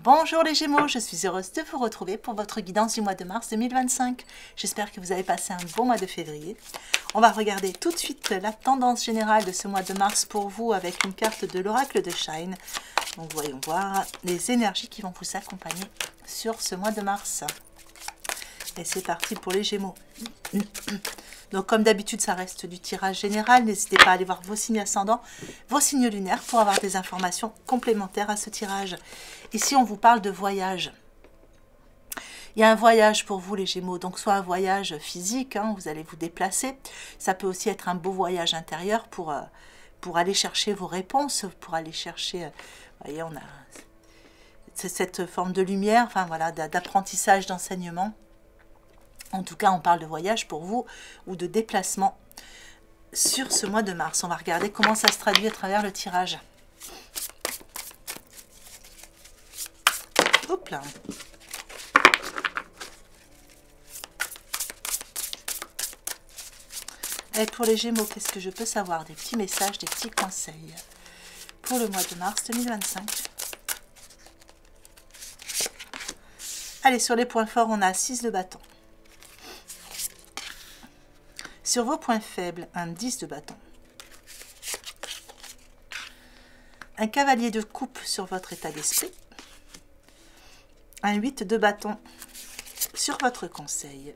Bonjour les Gémeaux, je suis heureuse de vous retrouver pour votre guidance du mois de mars 2025. J'espère que vous avez passé un bon mois de février. On va regarder tout de suite la tendance générale de ce mois de mars pour vous avec une carte de l'oracle de Shine. Donc voyons voir les énergies qui vont vous accompagner sur ce mois de mars. Et c'est parti pour les Gémeaux. Donc comme d'habitude, ça reste du tirage général. N'hésitez pas à aller voir vos signes ascendants, vos signes lunaires pour avoir des informations complémentaires à ce tirage. Ici, on vous parle de voyage. Il y a un voyage pour vous les Gémeaux, donc soit un voyage physique, hein, vous allez vous déplacer. Ça peut aussi être un beau voyage intérieur pour aller chercher vos réponses, pour aller chercher... vous voyez, on a cette forme de lumière, enfin voilà, d'apprentissage, d'enseignement. En tout cas, on parle de voyage pour vous ou de déplacement sur ce mois de mars. On va regarder comment ça se traduit à travers le tirage. Hop là. Et pour les Gémeaux, qu'est-ce que je peux savoir? Des petits messages, des petits conseils pour le mois de mars 2025. Allez, sur les points forts, on a 6 de bâton. Sur vos points faibles, un 10 de bâton. Un cavalier de coupe sur votre état d'esprit. Un 8 de bâton sur votre conseil.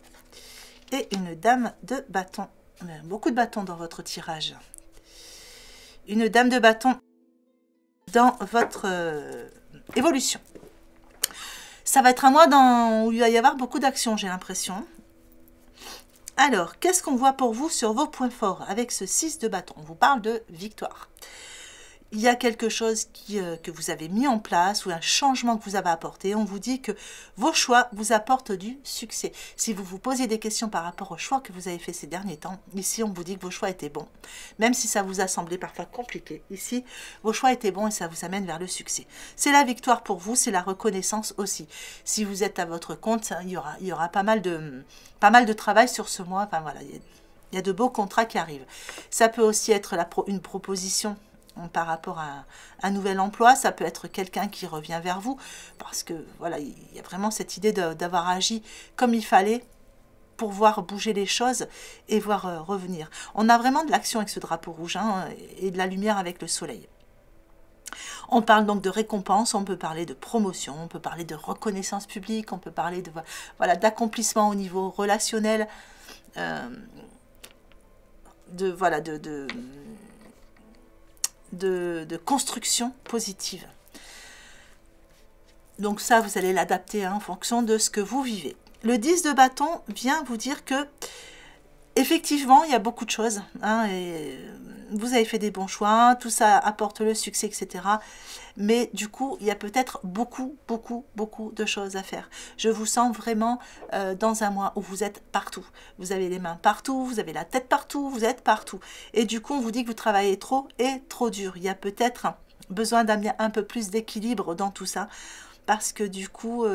Et une dame de bâton. Beaucoup de bâtons dans votre tirage. Une dame de bâton dans votre évolution. Ça va être un mois où il va y avoir beaucoup d'actions, j'ai l'impression. Alors, qu'est-ce qu'on voit pour vous sur vos points forts avec ce 6 de bâton? On vous parle de victoire. Il y a quelque chose que vous avez mis en place ou un changement que vous avez apporté. On vous dit que vos choix vous apportent du succès. Si vous vous posez des questions par rapport aux choix que vous avez fait ces derniers temps, ici on vous dit que vos choix étaient bons. Même si ça vous a semblé parfois compliqué, ici vos choix étaient bons et ça vous amène vers le succès. C'est la victoire pour vous, c'est la reconnaissance aussi. Si vous êtes à votre compte, il y aura pas mal de travail sur ce mois. Enfin voilà, il y a de beaux contrats qui arrivent. Ça peut aussi être une proposition par rapport à un nouvel emploi, ça peut être quelqu'un qui revient vers vous, parce que voilà, il y a vraiment cette idée d'avoir agi comme il fallait pour voir bouger les choses et voir revenir. On a vraiment de l'action avec ce drapeau rouge hein, et de la lumière avec le soleil. On parle donc de récompense, on peut parler de promotion, on peut parler de reconnaissance publique, on peut parler de voilà, d'accomplissement au niveau relationnel, de construction positive. Donc ça, vous allez l'adapter hein, en fonction de ce que vous vivez. Le 10 de bâton vient vous dire que effectivement, il y a beaucoup de choses. Hein, et vous avez fait des bons choix, tout ça apporte le succès, etc. Mais du coup, il y a peut-être beaucoup de choses à faire. Je vous sens vraiment dans un mois où vous êtes partout. Vous avez les mains partout, vous avez la tête partout, vous êtes partout. Et du coup, on vous dit que vous travaillez trop et trop dur. Il y a peut-être besoin d'amener un peu plus d'équilibre dans tout ça. Parce que du coup,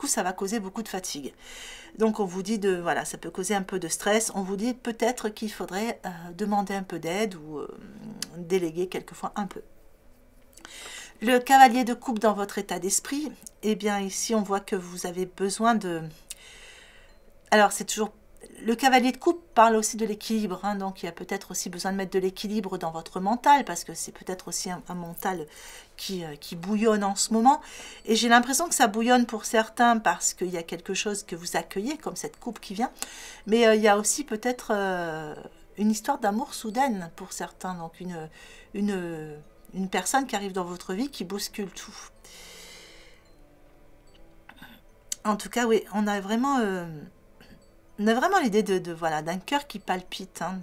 ça va causer beaucoup de fatigue. Donc on vous dit voilà, ça peut causer un peu de stress. On vous dit peut-être qu'il faudrait demander un peu d'aide ou déléguer quelquefois un peu. Le cavalier de coupe dans votre état d'esprit, eh bien ici on voit que vous avez besoin de... Alors c'est toujours... Le cavalier de coupe parle aussi de l'équilibre, hein, donc il y a peut-être aussi besoin de mettre de l'équilibre dans votre mental, parce que c'est peut-être aussi un mental qui bouillonne en ce moment. Et j'ai l'impression que ça bouillonne pour certains parce qu'il y a quelque chose que vous accueillez, comme cette coupe qui vient. Mais il y a aussi peut-être une histoire d'amour soudaine pour certains, donc une personne qui arrive dans votre vie qui bouscule tout. En tout cas, oui, on a vraiment... On a vraiment l'idée voilà, d'un cœur qui palpite. Hein.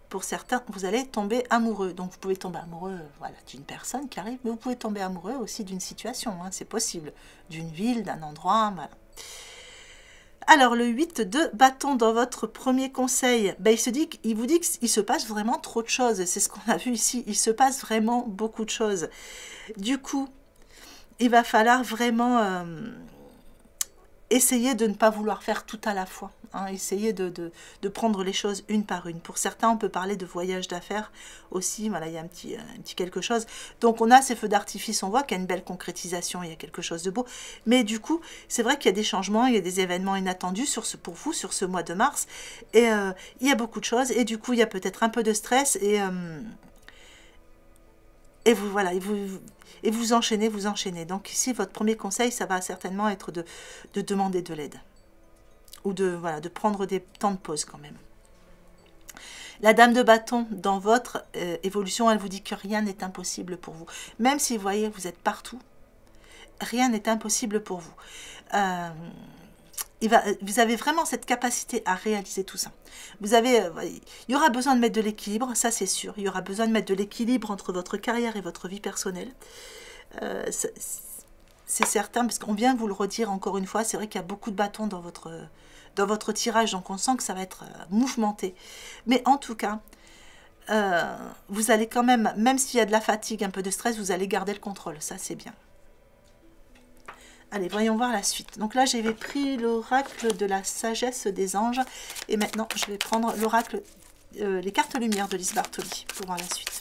Pour certains, vous allez tomber amoureux. Donc, vous pouvez tomber amoureux voilà, d'une personne qui arrive, mais vous pouvez tomber amoureux aussi d'une situation. Hein, c'est possible. D'une ville, d'un endroit. Voilà. Alors, le 8 de bâton dans votre premier conseil, ben, il vous dit qu'il se passe vraiment trop de choses. C'est ce qu'on a vu ici. Il se passe vraiment beaucoup de choses. Du coup, il va falloir vraiment... essayez de ne pas vouloir faire tout à la fois. Hein. Essayez de prendre les choses une par une. Pour certains, on peut parler de voyage d'affaires aussi. Voilà, il y a un petit quelque chose. Donc, on a ces feux d'artifice, on voit qu'il y a une belle concrétisation, il y a quelque chose de beau. Mais du coup, c'est vrai qu'il y a des changements, il y a des événements inattendus pour vous, sur ce mois de mars. Et il y a beaucoup de choses. Et du coup, il y a peut-être un peu de stress. Et vous, voilà, et vous enchaînez, vous enchaînez. Donc ici, votre premier conseil, ça va certainement être de demander de l'aide. Ou voilà, de prendre des temps de pause quand même. La dame de bâton, dans votre évolution, elle vous dit que rien n'est impossible pour vous. Même si vous voyez, vous êtes partout, rien n'est impossible pour vous. Vous avez vraiment cette capacité à réaliser tout ça. Il y aura besoin de mettre de l'équilibre, ça c'est sûr. Il y aura besoin de mettre de l'équilibre entre votre carrière et votre vie personnelle. C'est certain, parce qu'on vient vous le redire encore une fois, c'est vrai qu'il y a beaucoup de bâtons dans votre tirage, donc on sent que ça va être mouvementé. Mais en tout cas, vous allez quand même s'il y a de la fatigue, un peu de stress, vous allez garder le contrôle, ça c'est bien. Allez, voyons voir la suite. Donc là, j'avais pris l'oracle de la sagesse des anges. Et maintenant, je vais prendre l'oracle, les cartes lumière de Lise Bartoli pour voir la suite.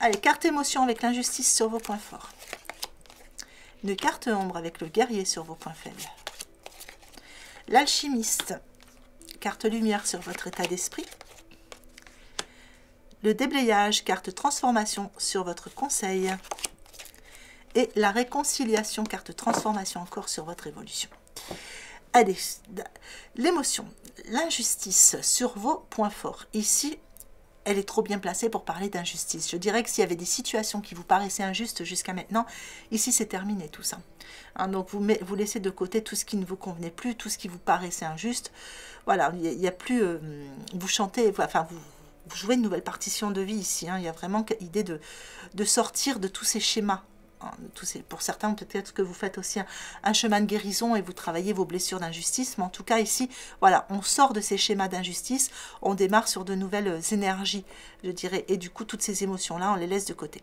Allez, carte émotion avec l'injustice sur vos points forts. Une carte ombre avec le guerrier sur vos points faibles. L'alchimiste, carte lumière sur votre état d'esprit. Le déblayage, carte transformation sur votre conseil. Et la réconciliation, carte transformation encore sur votre évolution. Allez, l'émotion, l'injustice sur vos points forts. Ici, elle est trop bien placée pour parler d'injustice. Je dirais que s'il y avait des situations qui vous paraissaient injustes jusqu'à maintenant, ici c'est terminé tout ça. Hein, donc vous laissez de côté tout ce qui ne vous convenait plus, tout ce qui vous paraissait injuste. Voilà, il n'y a plus... vous chantez, enfin vous jouez une nouvelle partition de vie ici. Hein. Il y a vraiment l'idée de sortir de tous ces schémas. Hein, pour certains, peut-être que vous faites aussi un chemin de guérison et vous travaillez vos blessures d'injustice. Mais en tout cas, ici, voilà, on sort de ces schémas d'injustice. On démarre sur de nouvelles énergies, je dirais. Et du coup, toutes ces émotions-là, on les laisse de côté.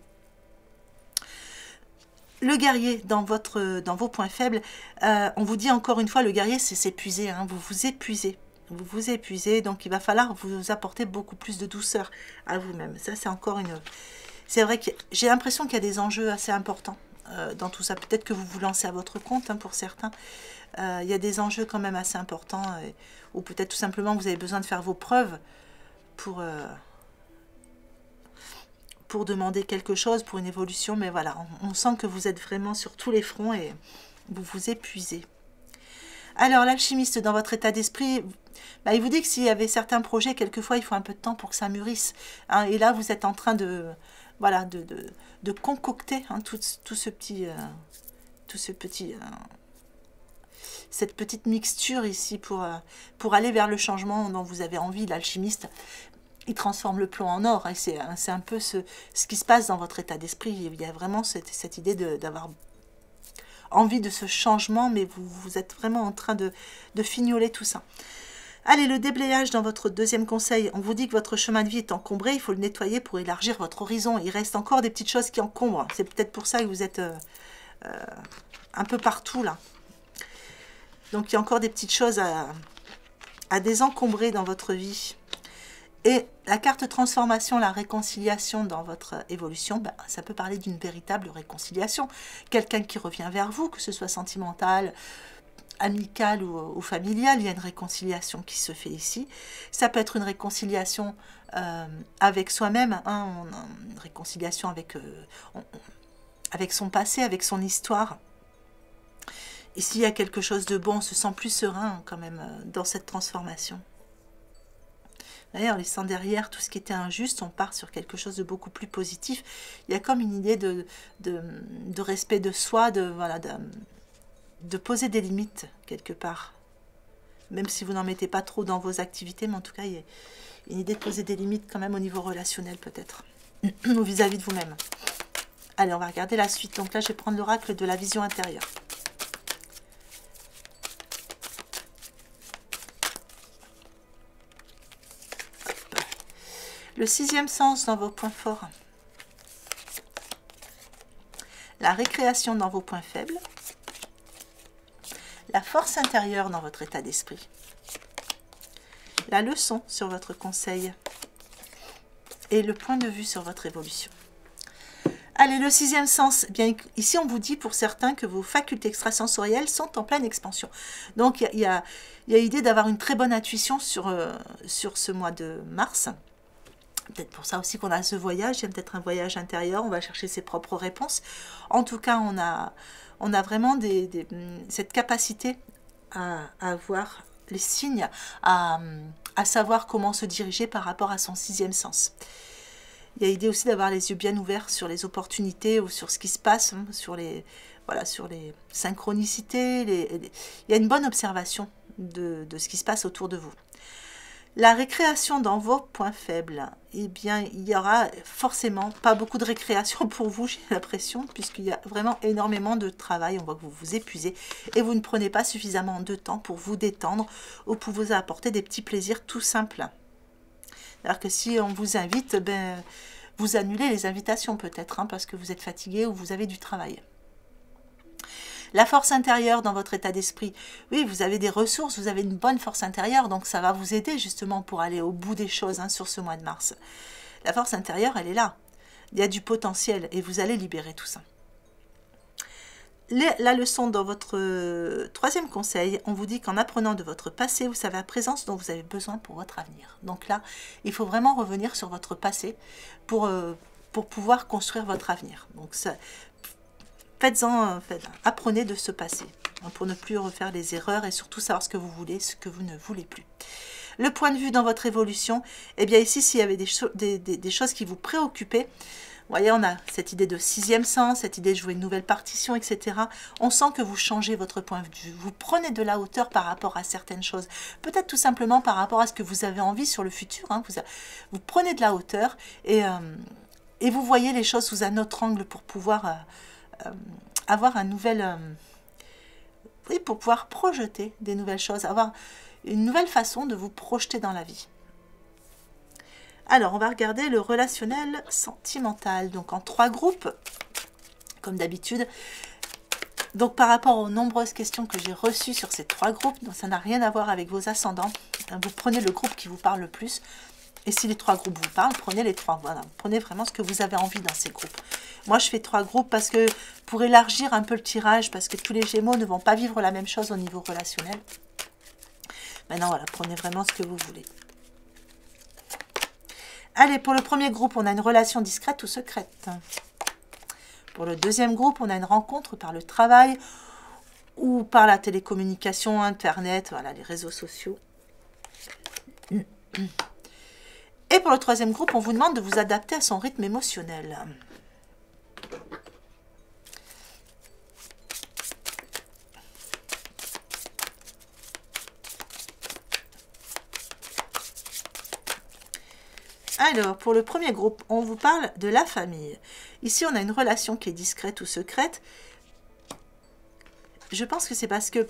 Le guerrier, dans vos points faibles, on vous dit encore une fois, le guerrier, c'est s'épuiser. Hein, vous vous épuisez. Vous vous épuisez, donc il va falloir vous apporter beaucoup plus de douceur à vous-même. Ça, c'est encore une... C'est vrai que j'ai l'impression qu'il y a des enjeux assez importants dans tout ça. Peut-être que vous vous lancez à votre compte, hein, pour certains. Il y a des enjeux quand même assez importants. Ou peut-être tout simplement que vous avez besoin de faire vos preuves pour demander quelque chose, pour une évolution. Mais voilà, on sent que vous êtes vraiment sur tous les fronts et vous vous épuisez. Alors, l'alchimiste, dans votre état d'esprit, bah, il vous dit que s'il y avait certains projets, quelquefois, il faut un peu de temps pour que ça mûrisse. Hein, et là, vous êtes en train de concocter, hein, cette petite mixture ici pour aller vers le changement dont vous avez envie. L'alchimiste, il transforme le plomb en or. Et c'est un peu ce qui se passe dans votre état d'esprit. Il y a vraiment cette idée d'avoir envie de ce changement, mais vous êtes vraiment en train de fignoler tout ça. Allez, le déblayage dans votre deuxième conseil. On vous dit que votre chemin de vie est encombré, il faut le nettoyer pour élargir votre horizon. Il reste encore des petites choses qui encombrent. C'est peut-être pour ça que vous êtes un peu partout là. Donc il y a encore des petites choses à désencombrer dans votre vie. Et la carte transformation, la réconciliation dans votre évolution, ben, ça peut parler d'une véritable réconciliation. Quelqu'un qui revient vers vous, que ce soit sentimental, amical ou familial, il y a une réconciliation qui se fait ici. Ça peut être une réconciliation avec soi-même, hein, une réconciliation avec son passé, avec son histoire. Ici, il y a quelque chose de bon, on se sent plus serein quand même dans cette transformation. D'ailleurs, en laissant derrière tout ce qui était injuste, on part sur quelque chose de beaucoup plus positif. Il y a comme une idée de respect de soi, de poser des limites quelque part. Même si vous n'en mettez pas trop dans vos activités, mais en tout cas, il y a une idée de poser des limites quand même au niveau relationnel peut-être, ou vis-à-vis de vous-même. Allez, on va regarder la suite. Donc là, je vais prendre l'oracle de la vision intérieure. Le sixième sens dans vos points forts. la récréation dans vos points faibles, la force intérieure dans votre état d'esprit, la leçon sur votre conseil et le point de vue sur votre évolution. Allez, le sixième sens, bien ici on vous dit pour certains que vos facultés extrasensorielles sont en pleine expansion. Donc il y a l'idée d'avoir une très bonne intuition sur ce mois de mars. Peut-être pour ça aussi qu'on a ce voyage, il y a peut-être un voyage intérieur, on va chercher ses propres réponses. En tout cas, on a vraiment cette capacité à voir les signes, à savoir comment se diriger par rapport à son sixième sens. Il y a l'idée aussi d'avoir les yeux bien ouverts sur les opportunités ou sur ce qui se passe, hein, sur les synchronicités. Il y a une bonne observation de ce qui se passe autour de vous. La récréation dans vos points faibles, eh bien, il y aura forcément pas beaucoup de récréation pour vous, j'ai l'impression, puisqu'il y a vraiment énormément de travail. On voit que vous vous épuisez et vous ne prenez pas suffisamment de temps pour vous détendre ou pour vous apporter des petits plaisirs tout simples. Alors que si on vous invite, ben, vous annulez les invitations peut-être, hein, parce que vous êtes fatigué ou vous avez du travail. La force intérieure dans votre état d'esprit, oui, vous avez des ressources, vous avez une bonne force intérieure, donc ça va vous aider justement pour aller au bout des choses, hein, sur ce mois de mars. La force intérieure, elle est là. Il y a du potentiel et vous allez libérer tout ça. La leçon dans votre troisième conseil, on vous dit qu'en apprenant de votre passé, vous savez la présence dont vous avez besoin pour votre avenir. Donc là, il faut vraiment revenir sur votre passé pour pouvoir construire votre avenir. Donc ça, apprenez de ce passé, hein, pour ne plus refaire les erreurs et surtout savoir ce que vous voulez, ce que vous ne voulez plus. Le point de vue dans votre évolution, eh bien ici, s'il y avait des choses qui vous préoccupaient, vous voyez, on a cette idée de sixième sens, cette idée de jouer une nouvelle partition, etc. On sent que vous changez votre point de vue. Vous prenez de la hauteur par rapport à certaines choses. Peut-être tout simplement par rapport à ce que vous avez envie sur le futur. Hein. Vous prenez de la hauteur et vous voyez les choses sous un autre angle pour pouvoir avoir un nouvel... oui, pour pouvoir projeter des nouvelles choses, avoir une nouvelle façon de vous projeter dans la vie. Alors, on va regarder le relationnel sentimental, donc en 3 groupes, comme d'habitude. Donc, par rapport aux nombreuses questions que j'ai reçues sur ces 3 groupes, donc ça n'a rien à voir avec vos ascendants. Vous prenez le groupe qui vous parle le plus. Et si les 3 groupes vous parlent, prenez les 3. Voilà, prenez vraiment ce que vous avez envie dans ces groupes. Moi, je fais 3 groupes parce que pour élargir un peu le tirage, parce que tous les Gémeaux ne vont pas vivre la même chose au niveau relationnel. Maintenant, voilà, prenez vraiment ce que vous voulez. Allez, pour le premier groupe, on a une relation discrète ou secrète. Pour le deuxième groupe, on a une rencontre par le travail ou par la télécommunication, Internet, voilà, les réseaux sociaux. Et pour le troisième groupe, on vous demande de vous adapter à son rythme émotionnel. Alors, pour le premier groupe, on vous parle de la famille. Ici, on a une relation qui est discrète ou secrète. Je pense que c'est parce que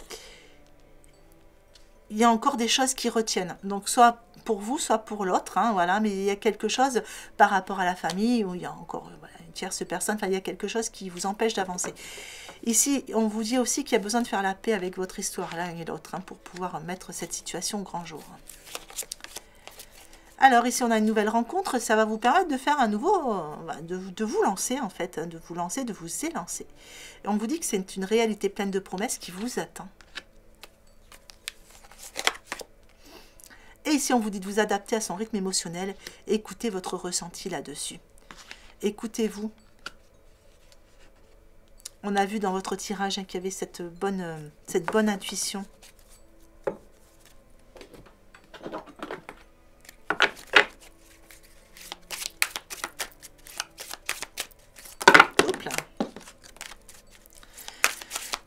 il y a encore des choses qui retiennent. Donc, soit pour vous, soit pour l'autre. Hein, voilà, mais il y a quelque chose par rapport à la famille où il y a encore voilà, une tierce personne. Enfin, il y a quelque chose qui vous empêche d'avancer. Ici, on vous dit aussi qu'il y a besoin de faire la paix avec votre histoire, l'un et l'autre, hein, pour pouvoir mettre cette situation au grand jour. Alors ici, on a une nouvelle rencontre, ça va vous permettre de faire un nouveau, de vous lancer en fait, de vous lancer, de vous élancer. Et on vous dit que c'est une réalité pleine de promesses qui vous attend. Et ici, on vous dit de vous adapter à son rythme émotionnel, écoutez votre ressenti là-dessus. Écoutez-vous. On a vu dans votre tirage qu'il y avait cette bonne intuition.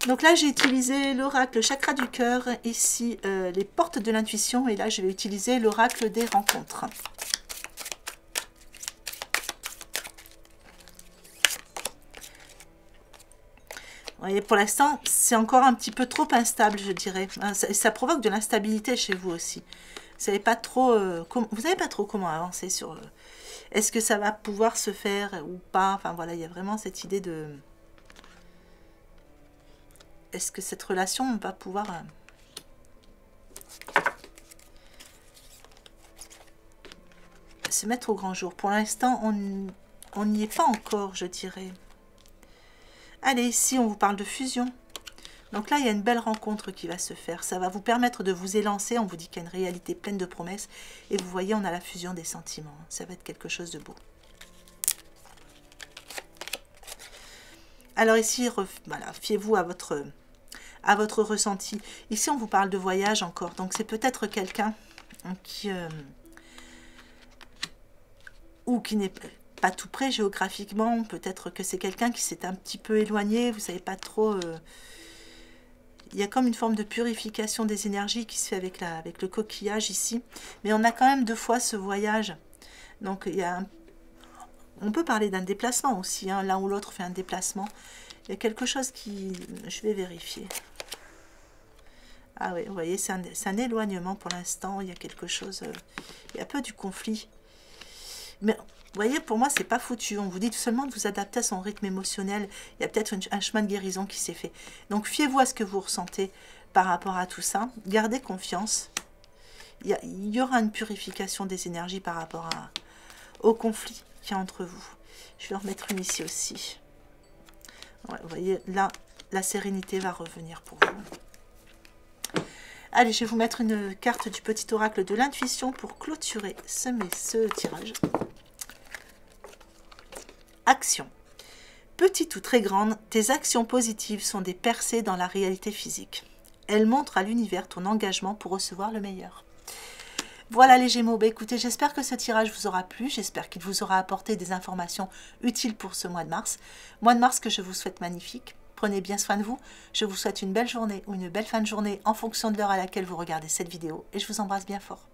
Donc là, j'ai utilisé l'oracle chakra du cœur, ici les portes de l'intuition, et là, je vais utiliser l'oracle des rencontres. Vous voyez, pour l'instant, c'est encore un petit peu trop instable, je dirais. Ça provoque de l'instabilité chez vous aussi. Vous savez pas trop, comment avancer sur... Est-ce que ça va pouvoir se faire ou pas? Enfin voilà, il y a vraiment cette idée de... est-ce que cette relation va pouvoir se mettre au grand jour? Pour l'instant, on n'y est pas encore, je dirais. Allez, ici, on vous parle de fusion. Donc là, il y a une belle rencontre qui va se faire. Ça va vous permettre de vous élancer. On vous dit qu'il y a une réalité pleine de promesses. Et vous voyez, on a la fusion des sentiments. Ça va être quelque chose de beau. Alors ici, voilà, fiez-vous à votre ressenti. Ici, on vous parle de voyage encore. Donc c'est peut-être quelqu'un qui... ou qui n'est pas tout près géographiquement. Peut-être que c'est quelqu'un qui s'est un petit peu éloigné. Vous ne savez pas trop... il y a comme une forme de purification des énergies qui se fait avec le coquillage ici. Mais on a quand même 2 fois ce voyage. Donc il y a on peut parler d'un déplacement aussi. Hein. L'un ou l'autre fait un déplacement. Il y a quelque chose qui... Je vais vérifier. Ah oui, vous voyez, c'est un éloignement pour l'instant. Il y a quelque chose... il y a peu du conflit. Mais vous voyez, pour moi, c'est pas foutu. On vous dit seulement de vous adapter à son rythme émotionnel. Il y a peut-être un chemin de guérison qui s'est fait. Donc, fiez-vous à ce que vous ressentez par rapport à tout ça. Gardez confiance. Il y aura une purification des énergies par rapport au conflit qu'il y a entre vous. Je vais en remettre une ici aussi. Ouais, vous voyez, là, la sérénité va revenir pour vous. Allez, je vais vous mettre une carte du petit oracle de l'intuition pour clôturer ce tirage. Action. Petite ou très grande, tes actions positives sont des percées dans la réalité physique. Elles montrent à l'univers ton engagement pour recevoir le meilleur. Voilà les Gémeaux, bah, écoutez, j'espère que ce tirage vous aura plu, j'espère qu'il vous aura apporté des informations utiles pour ce mois de mars. Mois de mars que je vous souhaite magnifique. Prenez bien soin de vous, je vous souhaite une belle journée ou une belle fin de journée en fonction de l'heure à laquelle vous regardez cette vidéo et je vous embrasse bien fort.